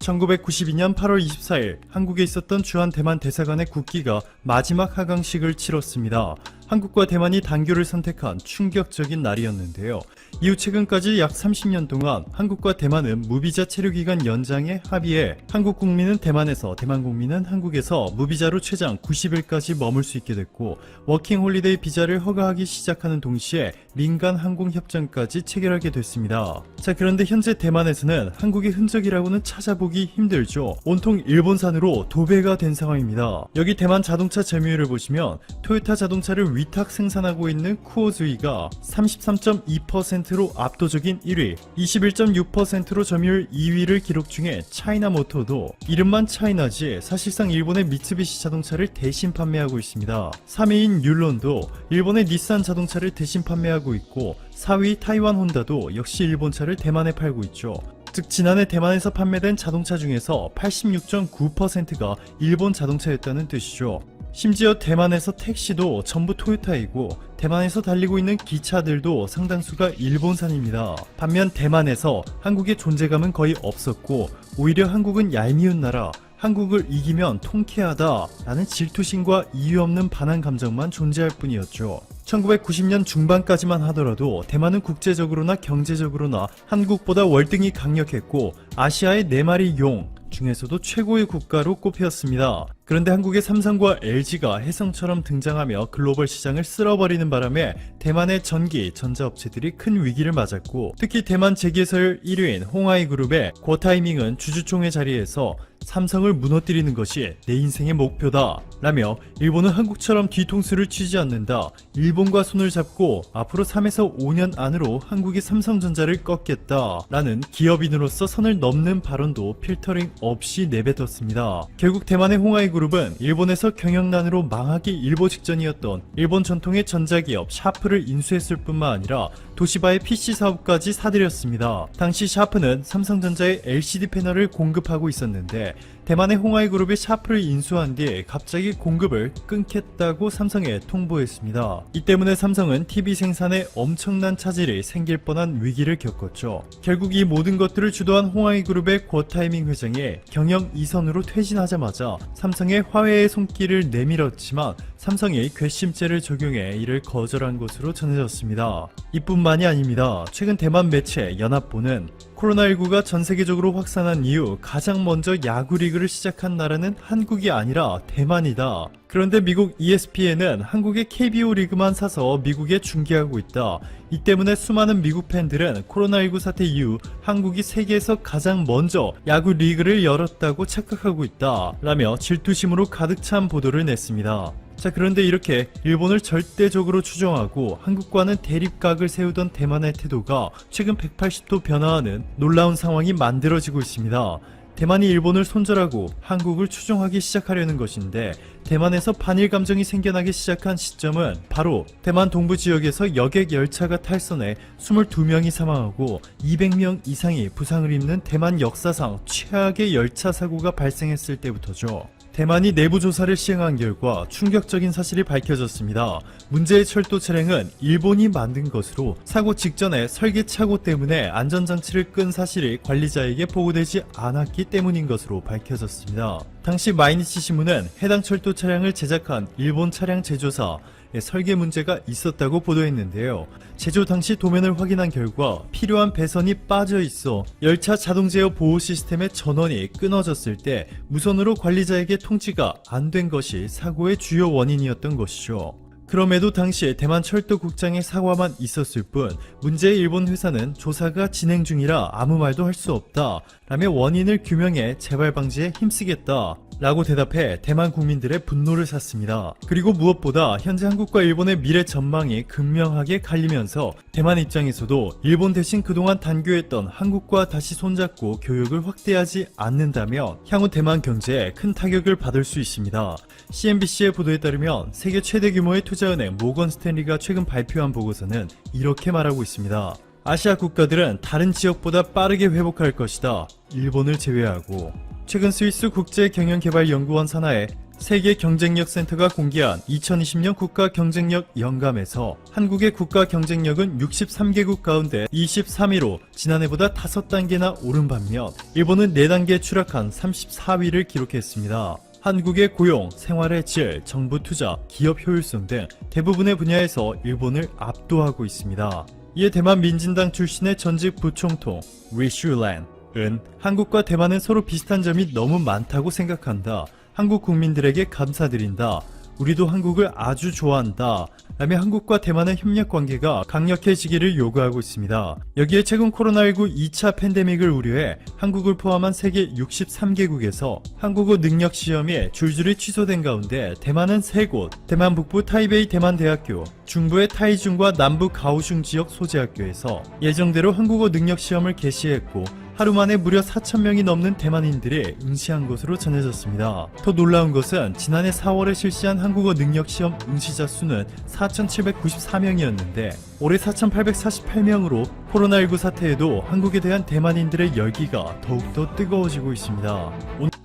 1992년 8월 24일 한국에 있었던 주한 대만 대사관의 국기가 마지막 하강식을 치렀습니다. 한국과 대만이 단교를 선택한 충격적인 날이었는데요. 이후 최근까지 약 30년 동안 한국과 대만은 무비자 체류기간 연장에 합의해 한국 국민은 대만에서, 대만 국민은 한국에서 무비자로 최장 90일까지 머물 수 있게 됐고, 워킹홀리데이 비자를 허가하기 시작하는 동시에 민간 항공협정까지 체결하게 됐습니다. 자, 그런데 현재 대만에서는 한국의 흔적이라고는 찾아보기 힘들죠. 온통 일본산으로 도배가 된 상황입니다. 여기 대만 자동차 점유율을 보시면 토요타 자동차를 위탁 생산하고 있는 쿠오즈이가 33.2%로 압도적인 1위, 21.6%로 점유율 2위를 기록 중에 차이나모터도 이름만 차이나지 사실상 일본의 미쓰비시 자동차를 대신 판매하고 있습니다. 3위인 율론도 일본의 닛산 자동차를 대신 판매하고 있고, 4위 타이완 혼다도 역시 일본차를 대만에 팔고 있죠. 즉 지난해 대만에서 판매된 자동차 중에서 86.9%가 일본 자동차였다는 뜻이죠. 심지어 대만에서 택시도 전부 토요타이고, 대만에서 달리고 있는 기차들도 상당수가 일본산입니다. 반면 대만에서 한국의 존재감은 거의 없었고, 오히려 한국은 얄미운 나라, 한국을 이기면 통쾌하다 라는 질투심과 이유 없는 반한 감정만 존재할 뿐이었죠. 1990년 중반까지만 하더라도 대만은 국제적으로나 경제적으로나 한국보다 월등히 강력했고, 아시아의 4마리 용 중에서도 최고의 국가로 꼽혔습니다. 그런데 한국의 삼성과 LG가 혜성처럼 등장하며 글로벌 시장을 쓸어버리는 바람에 대만의 전기, 전자업체들이 큰 위기를 맞았고, 특히 대만 재계서열 1위인 홍하이그룹의 고타이밍은 주주총회 자리에서 삼성을 무너뜨리는 것이 내 인생의 목표다 라며 일본은 한국처럼 뒤통수를 치지 않는다, 일본과 손을 잡고 앞으로 3에서 5년 안으로 한국이 삼성전자를 꺾겠다 라는 기업인으로서 선을 넘는 발언도 필터링 없이 내뱉었습니다. 결국 대만의 홍하이그룹은 일본에서 경영난으로 망하기 일보 직전이었던 일본 전통의 전자기업 샤프를 인수했을 뿐만 아니라 도시바의 PC 사업까지 사들였습니다. 당시 샤프는 삼성전자의 LCD 패널을 공급하고 있었는데, 대만의 홍하이그룹이 샤프를 인수한 뒤 갑자기 공급을 끊겠다고 삼성에 통보했습니다. 이 때문에 삼성은 TV 생산에 엄청난 차질이 생길 뻔한 위기를 겪었죠. 결국 이 모든 것들을 주도한 홍하이그룹의 고타이밍 회장이 경영 이선으로 퇴진하자마자 삼성의 화해의 손길을 내밀었지만, 삼성이 괘씸죄를 적용해 이를 거절한 것으로 전해졌습니다. 이뿐만이 아닙니다. 최근 대만 매체 연합보는 코로나19가 전 세계적으로 확산한 이후 가장 먼저 야구 리그를 시작한 나라는 한국이 아니라 대만이다. 그런데 미국 ESPN은 한국의 KBO 리그만 사서 미국에 중계하고 있다. 이 때문에 수많은 미국 팬들은 코로나19 사태 이후 한국이 세계에서 가장 먼저 야구 리그를 열었다고 착각하고 있다 라며 질투심으로 가득 찬 보도를 냈습니다. 자, 그런데 이렇게 일본을 절대적으로 추종하고 한국과는 대립각을 세우던 대만의 태도가 최근 180도 변화하는 놀라운 상황이 만들어지고 있습니다. 대만이 일본을 손절하고 한국을 추종하기 시작하려는 것인데, 대만에서 반일 감정이 생겨나기 시작한 시점은 바로 대만 동부 지역에서 여객 열차가 탈선해 22명이 사망하고 200명 이상이 부상을 입는 대만 역사상 최악의 열차 사고가 발생했을 때부터죠. 대만이 내부 조사를 시행한 결과 충격적인 사실이 밝혀졌습니다. 문제의 철도 차량은 일본이 만든 것으로 사고 직전에 설계 착오 때문에 안전장치를 끈 사실이 관리자에게 보고되지 않았기 때문인 것으로 밝혀졌습니다. 당시 마이니치 신문은 해당 철도 차량을 제작한 일본 차량 제조사 설계 문제가 있었다고 보도했는데요. 제조 당시 도면을 확인한 결과 필요한 배선이 빠져 있어 열차 자동 제어 보호 시스템의 전원이 끊어졌을 때 무선으로 관리자에게 통지가 안 된 것이 사고의 주요 원인이었던 것이죠. 그럼에도 당시 대만 철도국장의 사과만 있었을 뿐, 문제의 일본 회사는 조사가 진행 중이라 아무 말도 할 수 없다 라며 원인을 규명해 재발 방지에 힘쓰겠다 라고 대답해 대만 국민들의 분노를 샀습니다. 그리고 무엇보다 현재 한국과 일본의 미래 전망이 극명하게 갈리면서 대만 입장에서도 일본 대신 그동안 단교했던 한국과 다시 손잡고 교역을 확대하지 않는다면 향후 대만 경제에 큰 타격을 받을 수 있습니다. CNBC의 보도에 따르면 세계 최대 규모의 투자은행 모건 스탠리가 최근 발표한 보고서는 이렇게 말하고 있습니다. 아시아 국가들은 다른 지역보다 빠르게 회복할 것이다. 일본을 제외하고. 최근 스위스 국제경영개발연구원 산하의 세계 경쟁력 센터가 공개한 2020년 국가 경쟁력 영감에서 한국의 국가 경쟁력은 63개국 가운데 23위로 지난해보다 5단계나 오른 반면 일본은 4단계 추락한 34위를 기록했습니다. 한국의 고용, 생활의 질, 정부 투자, 기업 효율성 등 대부분의 분야에서 일본을 압도하고 있습니다. 이에 대만 민진당 출신의 전직 부총통 리슈란은 한국과 대만은 서로 비슷한 점이 너무 많다고 생각한다. 한국 국민들에게 감사드린다. 우리도 한국을 아주 좋아한다. 라며 한국과 대만의 협력 관계가 강력해지기를 요구하고 있습니다. 여기에 최근 코로나19 2차 팬데믹을 우려해 한국을 포함한 세계 63개국에서 한국어 능력 시험이 줄줄이 취소된 가운데 대만은 3곳, 대만 북부 타이베이 대만대학교, 중부의 타이중과 남부 가오슝 지역 소재학교에서 예정대로 한국어 능력 시험을 개시했고 하루 만에 무려 4,000명이 넘는 대만인들이 응시한 것으로 전해졌습니다. 더 놀라운 것은 지난해 4월에 실시한 한국어 능력 시험 응시자 수는 4,794명이었는데 올해 4,848명으로 코로나19 사태에도 한국에 대한 대만인들의 열기가 더욱더 뜨거워지고 있습니다.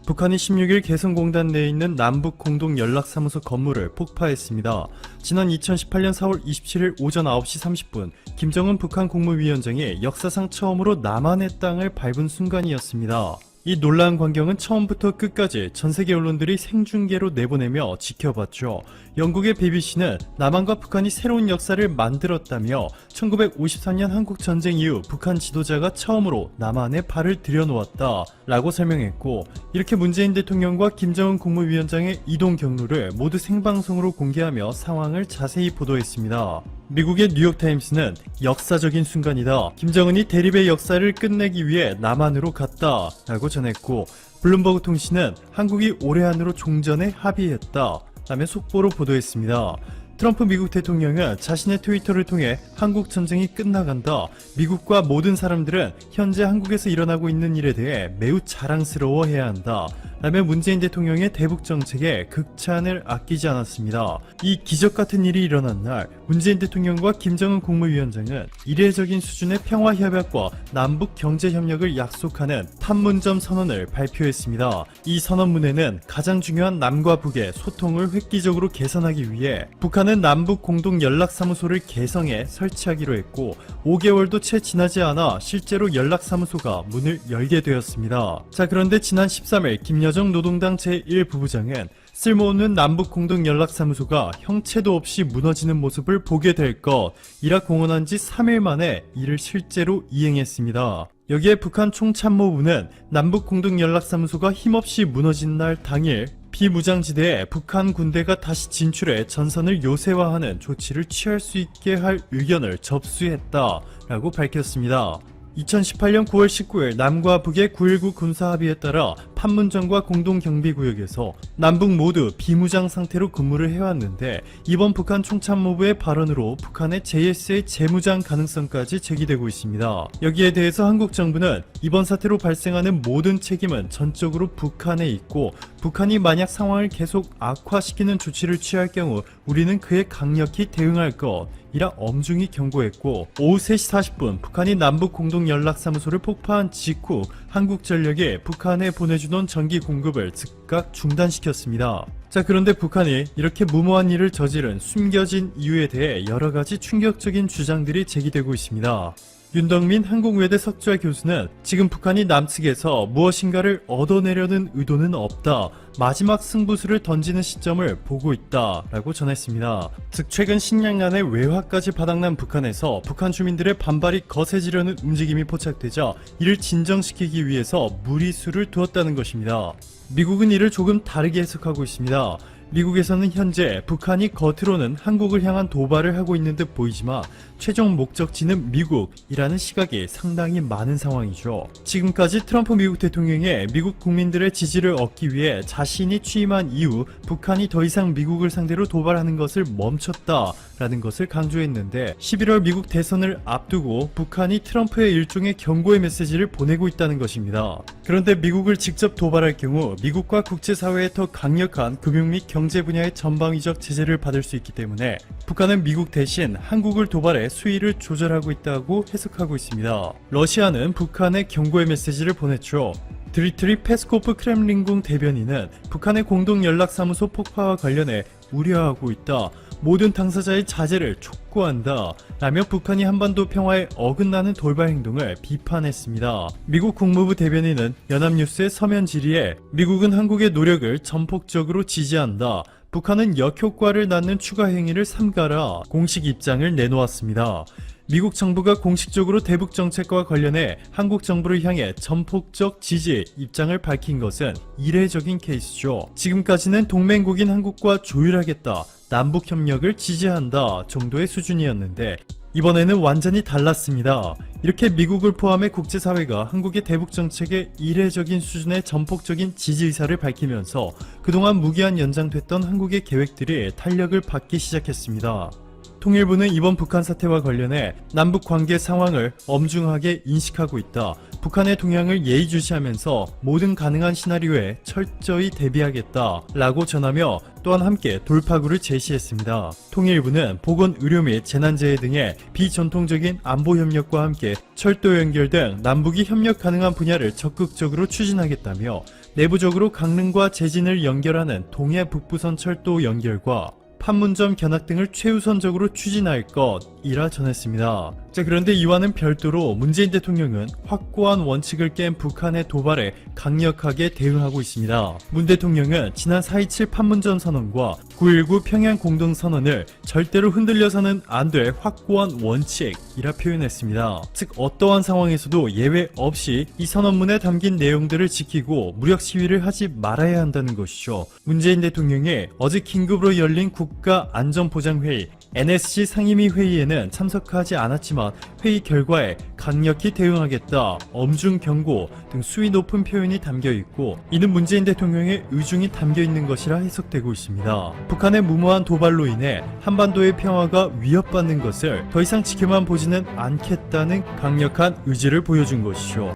북한이 16일 개성공단 내에 있는 남북공동연락사무소 건물을 폭파했습니다. 지난 2018년 4월 27일 오전 9시 30분 김정은 북한 국무위원장이 역사상 처음으로 남한의 땅을 밟은 순간이었습니다. 이 놀라운 광경은 처음부터 끝까지 전세계 언론들이 생중계로 내보내며 지켜봤죠. 영국의 BBC는 남한과 북한이 새로운 역사를 만들었다며 1953년 한국전쟁 이후 북한 지도자가 처음으로 남한에 발을 들여놓았다 라고 설명했고, 이렇게 문재인 대통령과 김정은 국무위원장의 이동 경로를 모두 생방송으로 공개하며 상황을 자세히 보도했습니다. 미국의 뉴욕타임스는 역사적인 순간이다. 김정은이 대립의 역사를 끝내기 위해 남한으로 갔다 라고 전했고, 블룸버그 통신은 한국이 올해 안으로 종전에 합의했다 라며 속보로 보도했습니다. 트럼프 미국 대통령은 자신의 트위터를 통해 한국 전쟁이 끝나간다. 미국과 모든 사람들은 현재 한국에서 일어나고 있는 일에 대해 매우 자랑스러워해야 한다. 라며 문재인 대통령의 대북 정책에 극찬을 아끼지 않았습니다. 이 기적 같은 일이 일어난 날, 문재인 대통령과 김정은 국무위원장은 이례적인 수준의 평화 협약과 남북 경제 협력을 약속하는 판문점 선언을 발표했습니다. 이 선언문에는 가장 중요한 남과 북의 소통을 획기적으로 개선하기 위해 북한은 남북 공동 연락사무소를 개성에 설치하기로 했고 5개월도 채 지나지 않아 실제로 연락사무소가 문을 열게 되었습니다. 자, 그런데 지난 13일 김여정 노동당 제1부부장은 쓸모없는 남북 공동 연락사무소가 형체도 없이 무너지는 모습을 보게 될 것이라 공언한 지 3일 만에 이를 실제로 이행했습니다. 여기에 북한 총참모부는 남북 공동 연락사무소가 힘없이 무너진 날 당일 비무장지대에 북한 군대가 다시 진출해 전선을 요새화하는 조치를 취할 수 있게 할 의견을 접수했다라고 밝혔습니다. 2018년 9월 19일 남과 북의 9.19 군사합의에 따라 판문점과 공동경비구역에서 남북 모두 비무장 상태로 근무를 해왔는데 이번 북한 총참모부의 발언으로 북한의 JSA 재무장 가능성까지 제기되고 있습니다. 여기에 대해서 한국 정부는 이번 사태로 발생하는 모든 책임은 전적으로 북한에 있고 북한이 만약 상황을 계속 악화시키는 조치를 취할 경우 우리는 그에 강력히 대응할 것 이라 엄중히 경고했고, 오후 3시 40분 북한이 남북 공동연락사무소를 폭파한 직후 한국전력이 북한에 보내주던 전기 공급을 즉각 중단시켰습니다. 자, 그런데 북한이 이렇게 무모한 일을 저지른 숨겨진 이유에 대해 여러가지 충격적인 주장들이 제기되고 있습니다. 윤덕민 한국외대 석좌 교수는 지금 북한이 남측에서 무엇인가를 얻어내려는 의도는 없다. 마지막 승부수를 던지는 시점을 보고 있다 라고 전했습니다. 즉 최근 식량난의 외화까지 바닥난 북한에서 북한 주민들의 반발이 거세지려는 움직임이 포착되자 이를 진정시키기 위해서 무리수를 두었다는 것입니다. 미국은 이를 조금 다르게 해석하고 있습니다. 미국에서는 현재 북한이 겉으로는 한국을 향한 도발을 하고 있는 듯 보이지만 최종 목적지는 미국이라는 시각이 상당히 많은 상황이죠. 지금까지 트럼프 미국 대통령의 미국 국민들의 지지를 얻기 위해 자신이 취임한 이후 북한이 더 이상 미국을 상대로 도발하는 것을 멈췄다 라는 것을 강조했는데 11월 미국 대선을 앞두고 북한이 트럼프의 일종의 경고의 메시지를 보내고 있다는 것입니다. 그런데 미국을 직접 도발할 경우 미국과 국제사회의 더 강력한 금융 및 경제 분야의 전방위적 제재를 받을 수 있기 때문에 북한은 미국 대신 한국을 도발해 수위를 조절하고 있다고 해석하고 있습니다. 러시아는 북한에 경고의 메시지를 보냈죠. 드미트리 페스코프 크렘린궁 대변인은 북한의 공동연락사무소 폭파와 관련해 우려하고 있다. 모든 당사자의 자제를 촉구한다. 라며 북한이 한반도 평화에 어긋나는 돌발 행동을 비판했습니다. 미국 국무부 대변인은 연합뉴스의 서면 질의에 미국은 한국의 노력을 전폭적으로 지지한다. 북한은 역효과를 낳는 추가 행위를 삼가라. 공식 입장을 내놓았습니다. 미국 정부가 공식적으로 대북 정책과 관련해 한국 정부를 향해 전폭적 지지 입장을 밝힌 것은 이례적인 케이스죠. 지금까지는 동맹국인 한국과 조율하겠다, 남북 협력을 지지한다 정도의 수준이었는데 이번에는 완전히 달랐습니다. 이렇게 미국을 포함해 국제사회가 한국의 대북 정책에 이례적인 수준의 전폭적인 지지 의사를 밝히면서 그동안 무기한 연장됐던 한국의 계획들이 탄력을 받기 시작했습니다. 통일부는 이번 북한 사태와 관련해 남북 관계 상황을 엄중하게 인식하고 있다. 북한의 동향을 예의주시하면서 모든 가능한 시나리오에 철저히 대비하겠다 라고 전하며 또한 함께 돌파구를 제시했습니다. 통일부는 보건, 의료 및 재난재해 등의 비전통적인 안보 협력과 함께 철도 연결 등 남북이 협력 가능한 분야를 적극적으로 추진하겠다며 내부적으로 강릉과 제진을 연결하는 동해 북부선 철도 연결과 판문점 견학 등을 최우선적으로 추진할 것이라 전했습니다. 그런데 이와는 별도로 문재인 대통령은 확고한 원칙을 깬 북한의 도발에 강력하게 대응하고 있습니다. 문 대통령은 지난 4.27 판문점 선언과 9.19 평양 공동선언을 절대로 흔들려서는 안 될 확고한 원칙이라 표현했습니다. 즉 어떠한 상황에서도 예외 없이 이 선언문에 담긴 내용들을 지키고 무력 시위를 하지 말아야 한다는 것이죠. 문재인 대통령이 어제 긴급으로 열린 국가안전보장회의 NSC 상임위 회의에는 참석하지 않았지만 회의 결과에 강력히 대응하겠다, 엄중 경고 등 수위 높은 표현이 담겨 있고 이는 문재인 대통령의 의중이 담겨 있는 것이라 해석되고 있습니다. 북한의 무모한 도발로 인해 한반도의 평화가 위협받는 것을 더 이상 지켜만 보지는 않겠다는 강력한 의지를 보여준 것이죠.